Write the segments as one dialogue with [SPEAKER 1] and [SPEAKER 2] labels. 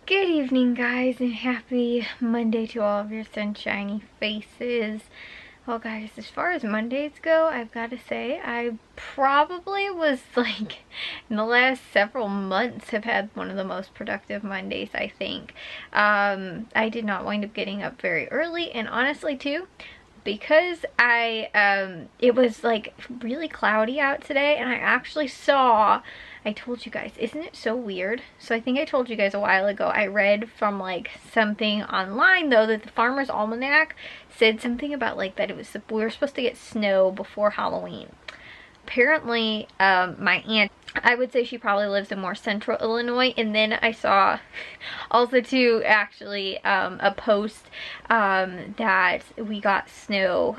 [SPEAKER 1] Good evening, guys, and happy Monday to all of your sunshiny faces. Well, guys, as far as Mondays go, I've got to say I probably was like, in the last several months, have had one of the most productive Mondays, I think. I did not wind up getting up very early, and honestly, too, because it was like really cloudy out today, and I actually saw, I told you guys, isn't it so weird? So I think I told you guys a while ago, I read from like something online though that the Farmer's Almanac said something about like that we were supposed to get snow before Halloween. Apparently, my aunt, I would say she probably lives in more central Illinois, and then I saw also too actually a post that we got snow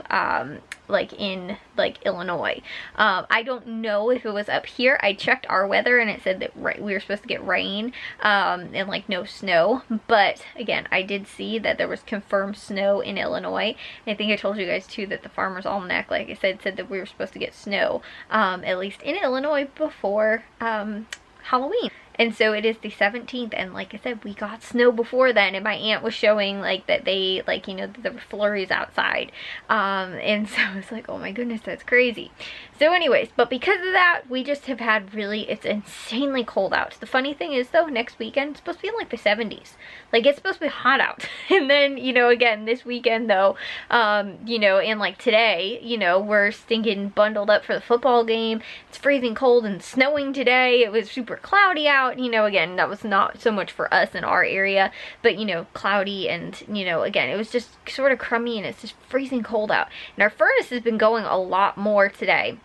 [SPEAKER 1] like in like Illinois. I don't know if it was up here. I checked our weather and it said that we were supposed to get rain and like no snow, but again, I did see that there was confirmed snow in Illinois. And I think I told you guys too that the Farmer's Almanac, like I said that we were supposed to get snow at least in Illinois before Halloween. And so it is the 17th, and like I said, we got snow before then, and my aunt was showing like that they, like, you know, there were flurries outside, and so I was like, oh my goodness, that's crazy. So anyways, but because of that, we just have had it's insanely cold out. The funny thing is though, next weekend it's supposed to be in like the 70s. Like, it's supposed to be hot out. And then, you know, again, this weekend though, you know, and like today, you know, we're stinking bundled up for the football game. It's freezing cold and snowing today. It was super cloudy out. You know, again, that was not so much for us in our area, but, you know, cloudy, and, you know, again, it was just sort of crummy, and it's just freezing cold out. And our furnace has been going a lot more today.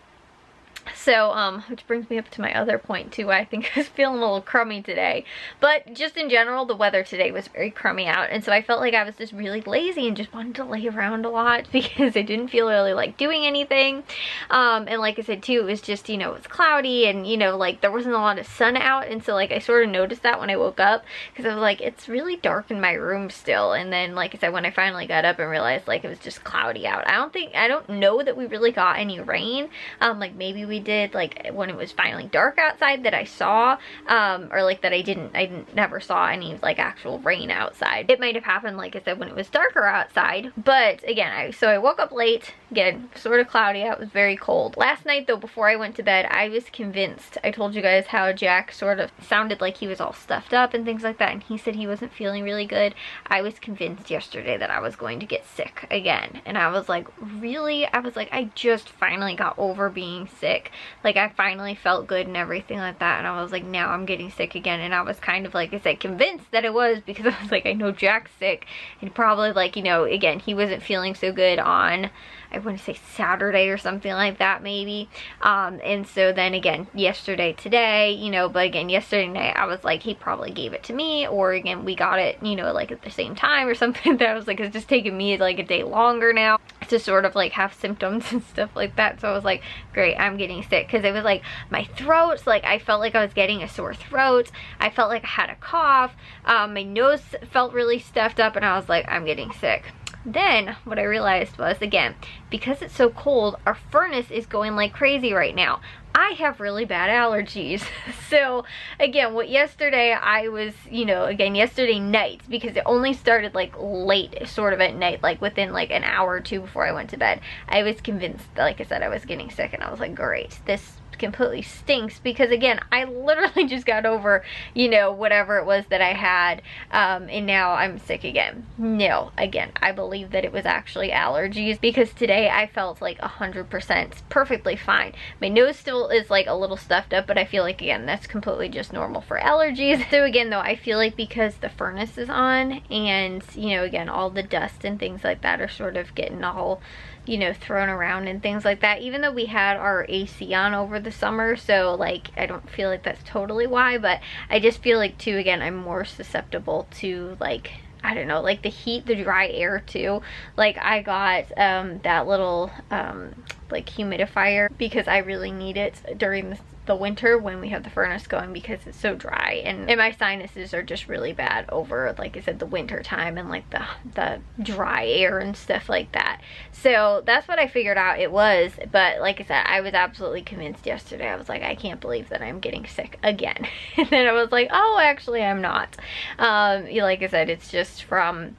[SPEAKER 1] So, which brings me up to my other point too. I think I was feeling a little crummy today, but just in general, the weather today was very crummy out, and so I felt like I was just really lazy and just wanted to lay around a lot because I didn't feel really like doing anything. And like I said too, it was just, you know, it was cloudy, and, you know, like there wasn't a lot of sun out, and so like I sort of noticed that when I woke up, because I was like, it's really dark in my room still. And then, like I said, when I finally got up and realized like it was just cloudy out, I don't know that we really got any rain. Like maybe we did, like when it was finally dark outside, that I saw, or like that I never saw any like actual rain outside. It might have happened, like I said, when it was darker outside. But again, so I woke up late, again, sort of cloudy out, it was very cold. Last night though, before I went to bed, I was convinced, I told you guys how Jack sort of sounded like he was all stuffed up and things like that, and he said he wasn't feeling really good. I was convinced yesterday that I was going to get sick again, and I was like, really? I was like, I just finally got over being sick. Like, I finally felt good and everything like that, and I was like, now I'm getting sick again. And I was kind of, like I said, convinced that it was, because I was like, I know Jack's sick, and probably, like, you know, again, he wasn't feeling so good on, I want to say Saturday or something like that, maybe. And so then again, yesterday, today, you know, but again, yesterday night, I was like, he probably gave it to me, or again, we got it, you know, like at the same time or something. That I was like, it's just taking me like a day longer now to sort of like have symptoms and stuff like that. So I was like, great, I'm getting sick, because it was like my throat, like I felt like I was getting a sore throat. I felt like I had a cough. My nose felt really stuffed up, and I was like, I'm getting sick. Then what I realized was, again, because it's so cold, our furnace is going like crazy right now. I have really bad allergies. So again, yesterday I was, you know, again, yesterday night, because it only started like late sort of at night, like within like an hour or two before I went to bed, I was convinced, like I said, I was getting sick, and I was like, great, this completely stinks, because again, I literally just got over, you know, whatever it was that I had, and now I'm sick again. No, again, I believe that it was actually allergies, because today I felt like 100% perfectly fine. My nose still is like a little stuffed up, but I feel like, again, that's completely just normal for allergies. So again though, I feel like because the furnace is on, and, you know, again, all the dust and things like that are sort of getting all, you know, thrown around and things like that, even though we had our AC on over the summer, so like I don't feel like that's totally why, but I just feel like too, again, I'm more susceptible to, like, I don't know, like the heat, the dry air too. Like I got that little like humidifier because I really need it during the winter when we have the furnace going because it's so dry, and my sinuses are just really bad over, like I said, the winter time and like the dry air and stuff like that. So that's what I figured out it was. But like I said, I was absolutely convinced yesterday. I was like, I can't believe that I'm getting sick again. And then I was like, oh, actually I'm not. Like I said, it's just from,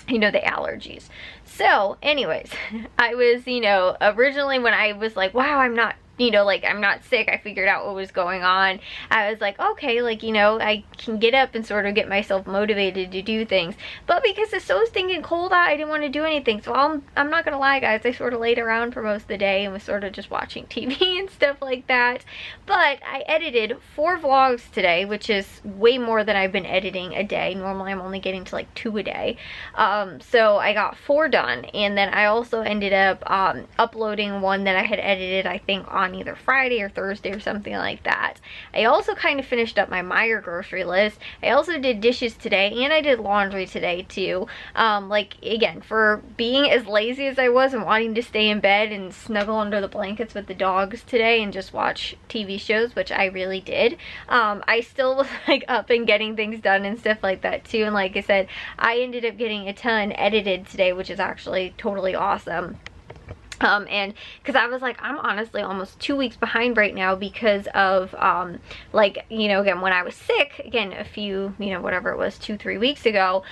[SPEAKER 1] you know, the allergies. So anyways, I was, you know, originally when I was like, wow, I'm not, you know, like I'm not sick, I figured out what was going on. I was like, okay, like, you know, I can get up and sort of get myself motivated to do things. But because it's so stinking cold out, I didn't want to do anything. So I'm not gonna lie, guys, I sort of laid around for most of the day and was sort of just watching TV and stuff like that. But I edited 4 vlogs today, which is way more than I've been editing a day. Normally I'm only getting to like 2 a day. So I got 4 done, and then I also ended up uploading one that I had edited, I think, on either Friday or Thursday or something like that. I also kind of finished up my Meijer grocery list. I also did dishes today, and I did laundry today too. Like, again, for being as lazy as I was and wanting to stay in bed and snuggle under the blankets with the dogs today and just watch TV shows, which I really did, I still was like up and getting things done and stuff like that too. And like I said, I ended up getting a ton edited today, which is actually totally awesome. And because I was like, I'm honestly almost 2 weeks behind right now because of, like, you know, again, when I was sick, again, a few, you know, whatever it was, 2-3 weeks ago,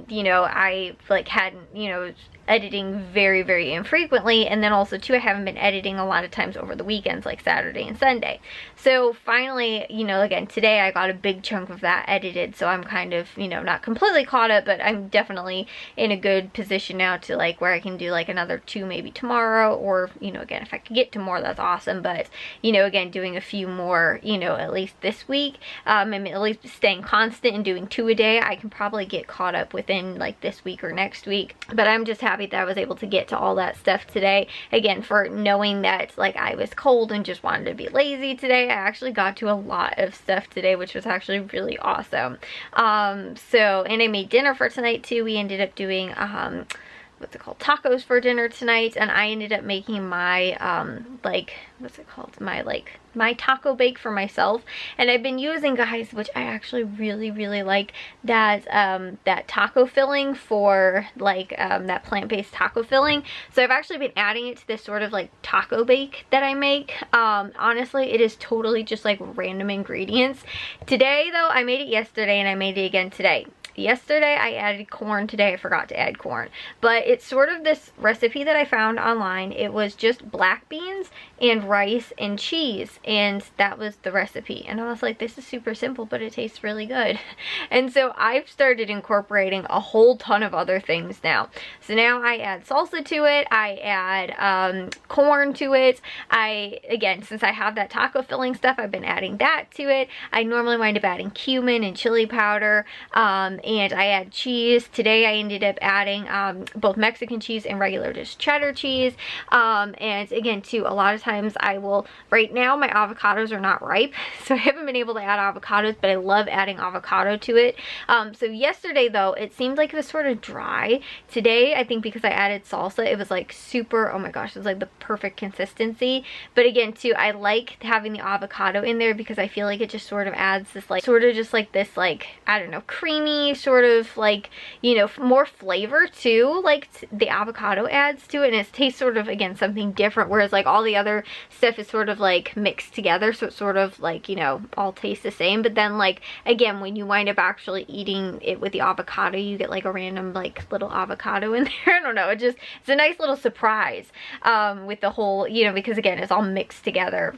[SPEAKER 1] you know, I, like, hadn't, you know, editing very, very infrequently, and then also too, I haven't been editing a lot of times over the weekends, like Saturday and Sunday. So finally, you know, again, today I got a big chunk of that edited, so I'm kind of, you know, not completely caught up, but I'm definitely in a good position now to, like, where I can do like another 2 maybe tomorrow, or, you know, again, if I could get to more, that's awesome. But, you know, again, doing a few more, you know, at least this week, and at least staying constant and doing 2 a day, I can probably get caught up within like this week or next week. But I'm just happy that I was able to get to all that stuff today. Again, for knowing that like I was cold and just wanted to be lazy today, I actually got to a lot of stuff today, which was actually really awesome. So, and I made dinner for tonight too. We ended up doing what's it called, tacos for dinner tonight, and I ended up making my like, what's it called, my taco bake for myself. And I've been using, guys, which I actually really like, that that taco filling for like that plant-based taco filling. So I've actually been adding it to this sort of like taco bake that I make. Honestly, it is totally just like random ingredients. Today though, I made it yesterday and I made it again today. Yesterday I added corn, today I forgot to add corn. But it's sort of this recipe that I found online. It was just black beans and rice and cheese, and that was the recipe. And I was like, this is super simple, but it tastes really good. And so I've started incorporating a whole ton of other things now. So now I add salsa to it, I add corn to it. Again, since I have that taco filling stuff, I've been adding that to it. I normally wind up adding cumin and chili powder, and I add cheese. Today I ended up adding both Mexican cheese and regular just cheddar cheese. And again, too, a lot of times I will, right now my avocados are not ripe, so I haven't been able to add avocados, but I love adding avocado to it. So yesterday though, it seemed like it was sort of dry. Today, I think because I added salsa, it was like super, oh my gosh, it was like the perfect consistency. But again, too, I like having the avocado in there because I feel like it just sort of adds this like, sort of just like this, like, I don't know, creamy sort of like, you know, more flavor too, like the avocado adds to it, and it tastes sort of, again, something different, whereas like all the other stuff is sort of like mixed together, so it's sort of like, you know, all tastes the same. But then like, again, when you wind up actually eating it with the avocado, you get like a random like little avocado in there. I don't know, it's a nice little surprise with the whole, you know, because again, it's all mixed together,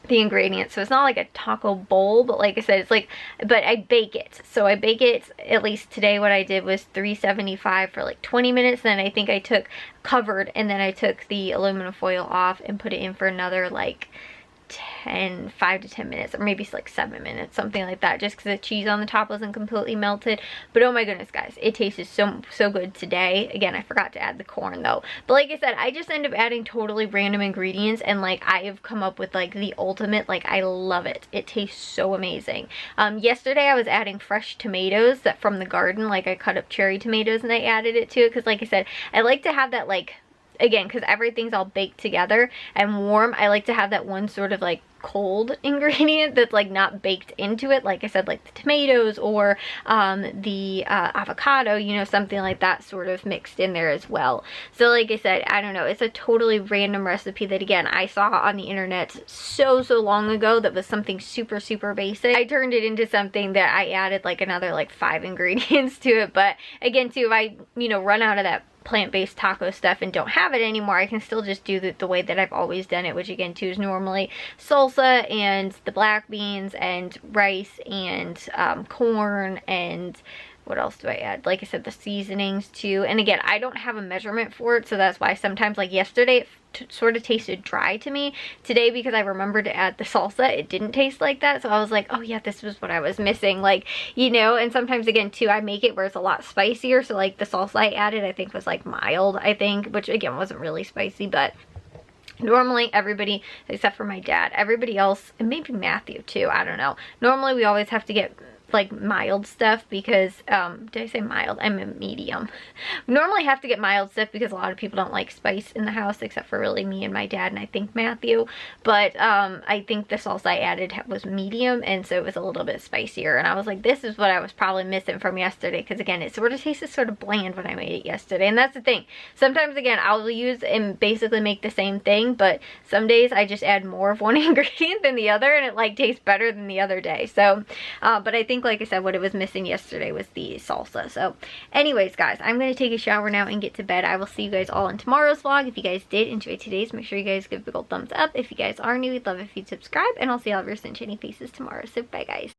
[SPEAKER 1] the ingredients. So it's not like a taco bowl, but like I said, it's like, but I bake it. So I bake it, at least today what I did was 375 for like 20 minutes. Then I think I took covered, and then I took the aluminum foil off and put it in for another like 5 to 10 minutes, or maybe like 7 minutes, something like that, just because the cheese on the top wasn't completely melted. But oh my goodness, guys, it tasted so good today. Again, I forgot to add the corn though, but like I said, I just end up adding totally random ingredients, and like I have come up with like the ultimate, like I love it. It tastes so amazing. Yesterday I was adding fresh tomatoes that from the garden, like I cut up cherry tomatoes and I added it to it, because like I said, I like to have that like, again, because everything's all baked together and warm, I like to have that one sort of like cold ingredient that's like not baked into it, like I said, like the tomatoes or the avocado, you know, something like that sort of mixed in there as well. So like I said, I don't know, it's a totally random recipe that again I saw on the internet so long ago that was something super basic. I turned it into something that I added like another like 5 ingredients to it. But again too, if I, you know, run out of that plant-based taco stuff and don't have it anymore, I can still just do the way that I've always done it, which again too is normally salsa and the black beans and rice and corn, and what else do I add? Like I said, the seasonings too. And again, I don't have a measurement for it, so that's why sometimes, like yesterday, it sort of tasted dry to me. Today, because I remembered to add the salsa, it didn't taste like that. So I was like, oh yeah, this was what I was missing. Like, you know, and sometimes again too, I make it where it's a lot spicier. So like the salsa I added, I think was like mild, I think, which again wasn't really spicy, but normally everybody, except for my dad, everybody else, and maybe Matthew too, I don't know. Normally we always have to get like mild stuff because did I say mild? I'm a medium. We normally have to get mild stuff because a lot of people don't like spice in the house, except for really me and my dad and I think Matthew. But I think the salsa I added was medium, and so it was a little bit spicier, and I was like, this is what I was probably missing from yesterday, because again it sort of tasted sort of bland when I made it yesterday. And that's the thing, sometimes again I'll use and basically make the same thing, but some days I just add more of one ingredient than the other, and it like tastes better than the other day. So but I think, like I said, what it was missing yesterday was the salsa. So anyways guys, I'm going to take a shower now and get to bed. I will see you guys all in tomorrow's vlog. If you guys did enjoy today's, make sure you guys give a big old thumbs up. If you guys are new, we'd love if you'd subscribe, and I'll see all of your sunshiny faces tomorrow. So bye guys.